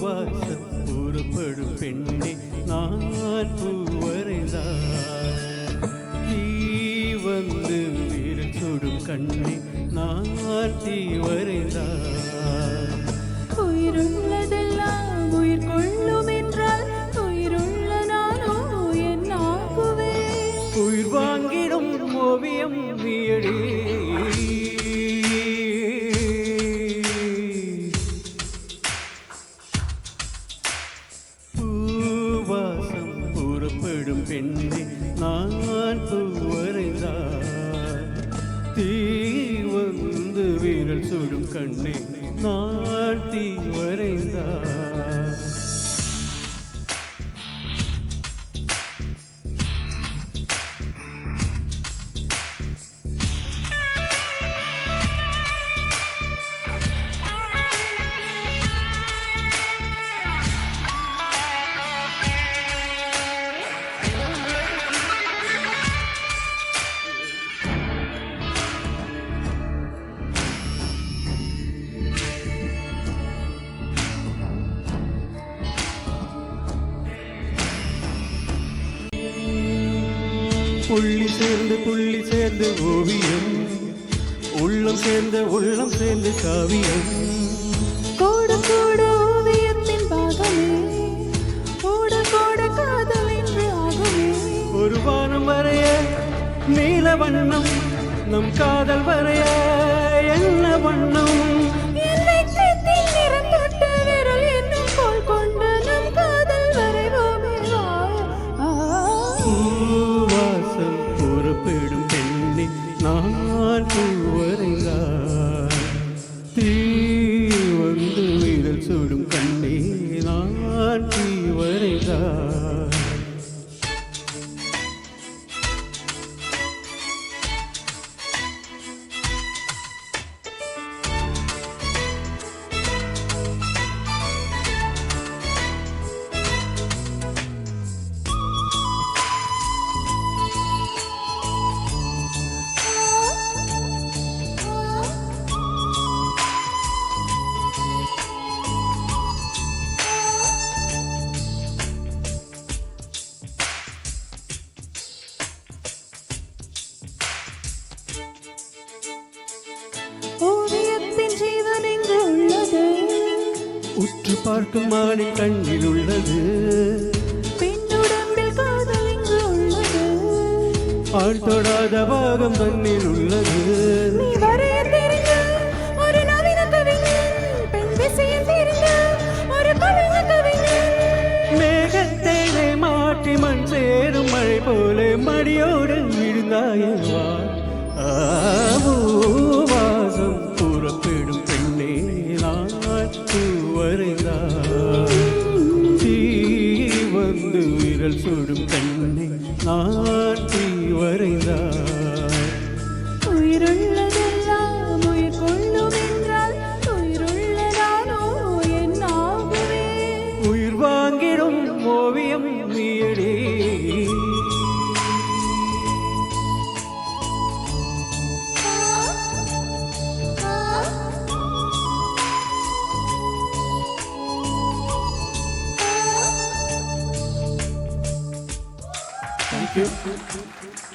பூவாசம் கூறப்படும் பெண்ணே நான் பூவரைந்தார் தீ வந்து விரல் சுடும் கண்ணே நான் தீவரைந்தார் உயிருள்ளதெல்லாம் உயிர் கொள்ளும் என்றால் உயிருள்ள நானோ என் ஆகுவேன் உயிர் வாங்கிடும் ஓவியம் நீயடி பூவாசம் கூறப்படும் பெண்ணே நான் பூவரைந்தார் தீ வந்து விரல் சுடும் கண்ணே நான் தீவரைந்தார் புள்ளி சேர்ந்து ஓவியம் உள்ளம் சேர்ந்து காவியம் கோட கோட ஓவியத்தின் பாகமே கோட கோட காதல் என்று ஆகுமே ஒரு வானம் வரைய நீல வண்ணம் நம் காதல் வரைய என்ன வண்ணம் என்னை சேத்தின் நிறம் தொட்ட விரல் என்னும் போல் கொண்ட நம் காதல் வரைவோமே பூவாசம் கூறப்படும் பெண்ணே நான் பூவரைந்தார் தீ வந்து விரல் சுடும் கண்ணே நான் தீவரைந்தார் ஓவியத்தின் ஜீவன் எங்கு உள்ளது உற்று பார்க்கும் மானின் கண்ணில் உள்ளது பெண்ணுடம்பில் காதல் எங்கு உள்ளது ஆள் தொடாத பாகம் தன்னில் உள்ளது நீ வரைய தெரிந்த ஒரு நவீன கவிஞன் பெண் விஷயம் தெரிந்த ஒரு கவிஞ கவிஞன் மேகத்தேனை மாட்டி மண் சேரும் மழை போல மடியோடு விழுந்தாயவா பூவாசம் கூறப்படும் பெண்ணே நான் பூவரைந்தார் தீ வந்து விரல் சுடும் பெண்ணே நான் தீவரைந்தார் உயிருள்ளதெல்லாம் உயிர் கொள்ளும் என்றால் உயிருள்ள நானோ என் ஆகுவேன் உயிர் வாங்கிடும் ஓவியம் நீயடி Thank you.